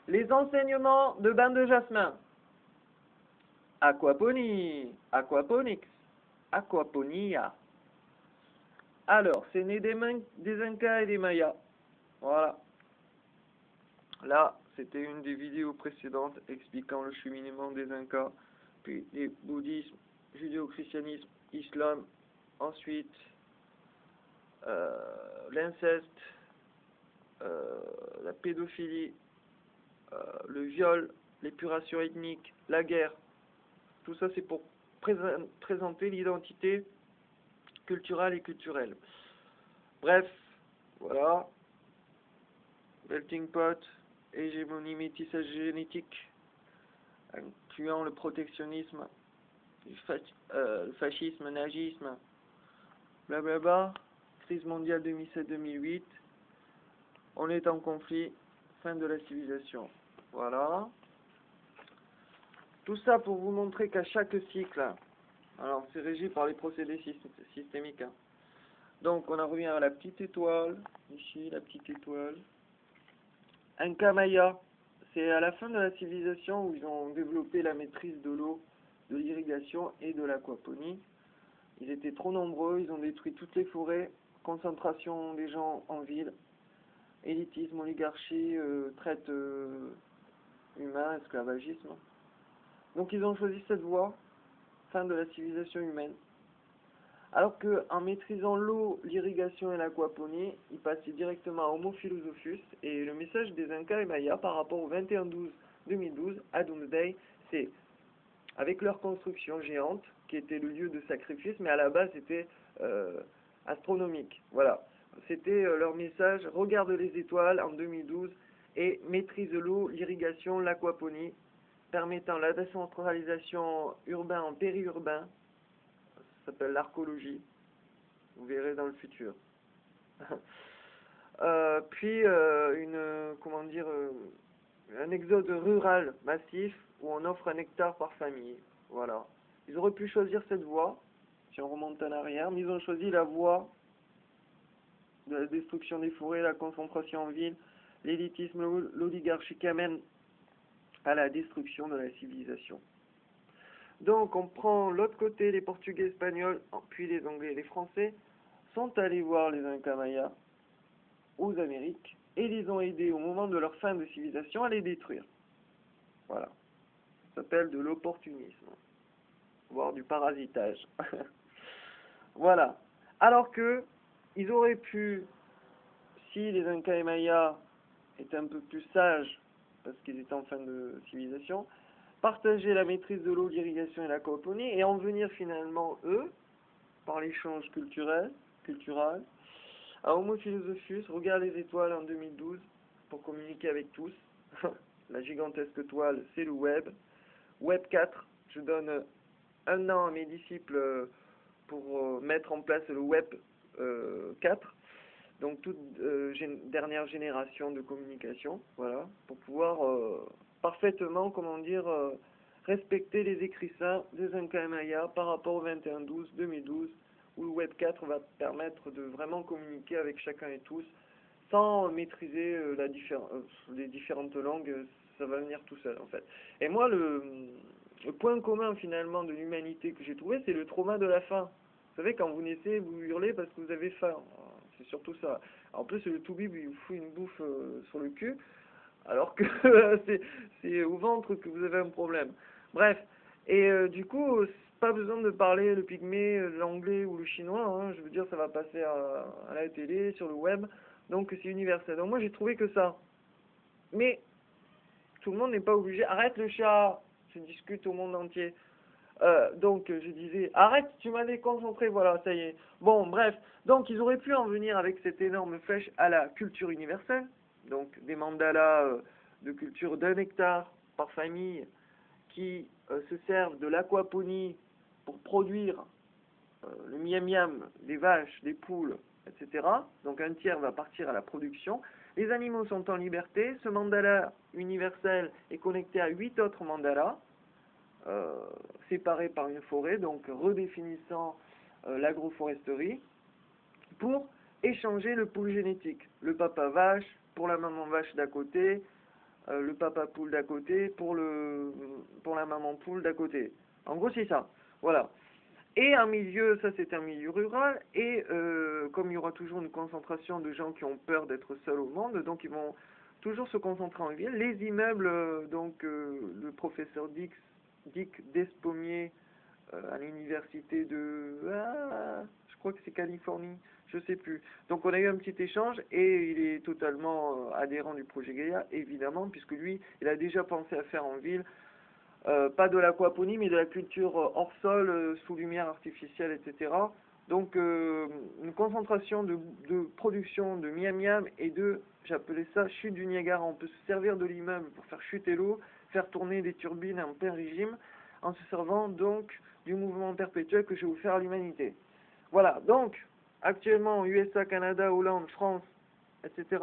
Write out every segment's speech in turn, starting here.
Les enseignements de bain de jasmin. Aquaponie, aquaponics, aquaponia. Alors, c'est né des Incas et des Mayas. Voilà. Là, c'était une des vidéos précédentes expliquant le cheminement des Incas, puis les bouddhisme, judéo-christianisme, islam, ensuite l'inceste, la pédophilie, le viol, l'épuration ethnique, la guerre. Tout ça, c'est pour présenter l'identité culturelle et culturelle. Bref, voilà. Melting pot, hégémonie métissage génétique, incluant le protectionnisme, le fascisme, nazisme, blablabla. Crise mondiale 2007-2008. On est en conflit. Fin de la civilisation. Voilà. Tout ça pour vous montrer qu'à chaque cycle, alors c'est régi par les procédés systémiques. Hein. Donc on en revient à la petite étoile, ici la petite étoile. Inca Maya, c'est à la fin de la civilisation où ils ont développé la maîtrise de l'eau, de l'irrigation et de l'aquaponie. Ils étaient trop nombreux, ils ont détruit toutes les forêts, concentration des gens en ville, élitisme, oligarchie, traite humain, esclavagisme. Donc ils ont choisi cette voie, fin de la civilisation humaine. Alors qu'en maîtrisant l'eau, l'irrigation et l'aquaponie, ils passaient directement à Homo philosophus. Et le message des Incas et Mayas par rapport au 21-12-2012 à Doomsday, c'est avec leur construction géante, qui était le lieu de sacrifice, mais à la base c'était astronomique. Voilà, c'était leur message, regarde les étoiles en 2012 et maîtrise l'eau, l'irrigation, l'aquaponie, permettant la décentralisation urbain en périurbain. Ça s'appelle l'archéologie. Vous verrez dans le futur. Puis un exode rural massif où on offre un hectare par famille. Voilà. Ils auraient pu choisir cette voie, si on remonte en arrière, mais ils ont choisi la voie de la destruction des forêts, la concentration en ville, l'élitisme, l'oligarchie qui amène à la destruction de la civilisation. Donc on prend l'autre côté, les Portugais, Espagnols, puis les Anglais et les Français sont allés voir les Incas Mayas aux Amériques et les ont aidés au moment de leur fin de civilisation à les détruire. Voilà. Ça s'appelle de l'opportunisme, voire du parasitage. Voilà. Alors que ils auraient pu, si les Incas et Mayas étaient un peu plus sages, parce qu'ils étaient en fin de civilisation, partager la maîtrise de l'eau, l'irrigation et l'aquaponie, et en venir finalement, eux, par l'échange culturel, à Homo philosophus, regarde les étoiles en 2012 pour communiquer avec tous. La gigantesque toile, c'est le web. Web 4, je donne un an à mes disciples pour mettre en place le web 4. Donc toute dernière génération de communication, voilà, pour pouvoir parfaitement, respecter les écrits saints des Incas et Mayas par rapport au 21-12-2012, où le Web 4 va permettre de vraiment communiquer avec chacun et tous, sans maîtriser les différentes langues, ça va venir tout seul en fait. Et moi, le point commun finalement de l'humanité que j'ai trouvé, c'est le trauma de la faim. Vous savez, quand vous naissez, vous hurlez parce que vous avez faim. C'est surtout ça. En plus, le toubib, il vous fout une bouffe sur le cul, alors que c'est au ventre que vous avez un problème. Bref, et du coup, pas besoin de parler le pygmée, l'anglais ou le chinois. Hein. Je veux dire, ça va passer à la télé, sur le web. Donc, c'est universel. Donc, moi, j'ai trouvé que ça. Mais, tout le monde n'est pas obligé. Arrête le chat! Je discute au monde entier. Donc je disais, arrête, tu m'as déconcentré, voilà, ça y est. Bon, bref, donc ils auraient pu en venir avec cette énorme flèche à la culture universelle, donc des mandalas de culture d'un hectare par famille qui se servent de l'aquaponie pour produire le miam-miam, des vaches, des poules, etc. Donc un tiers va partir à la production. Les animaux sont en liberté, ce mandala universel est connecté à 8 autres mandalas, séparés par une forêt, donc redéfinissant l'agroforesterie, pour échanger le pool génétique. Le papa vache pour la maman vache d'à côté, le papa poule d'à côté pour la maman poule d'à côté. En gros, c'est ça. Voilà. Et un milieu, ça c'est un milieu rural, et comme il y aura toujours une concentration de gens qui ont peur d'être seuls au monde, donc ils vont toujours se concentrer en ville. Les immeubles, le professeur Dick Despommier à l'université je crois que c'est Californie, je sais plus. Donc on a eu un petit échange et il est totalement adhérent du projet Gaïa, évidemment, puisque lui, il a déjà pensé à faire en ville, pas de l'aquaponie, mais de la culture hors sol, sous lumière artificielle, etc. Donc une concentration de production de miam-miam et j'appelais ça chute du Niagara. On peut se servir de l'immeuble pour faire chuter l'eau, faire tourner des turbines en plein régime, en se servant donc du mouvement perpétuel que je vais vous faire à l'humanité. Voilà, donc actuellement USA, Canada, Hollande, France, etc.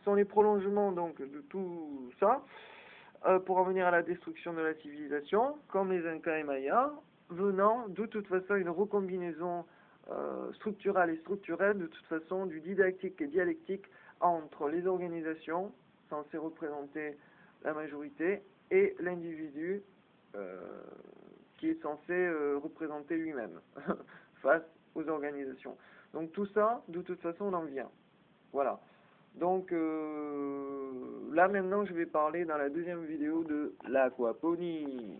sont les prolongements donc de tout ça pour en venir à la destruction de la civilisation, comme les Incas et Mayas, venant de toute façon une recombinaison structurelle et structurelle, de toute façon du didactique et dialectique entre les organisations censées représenter la majorité et l'individu qui est censé représenter lui-même face aux organisations. Donc tout ça, de toute façon, on en vient. Voilà. Donc là maintenant, je vais parler dans la deuxième vidéo de l'aquaponie.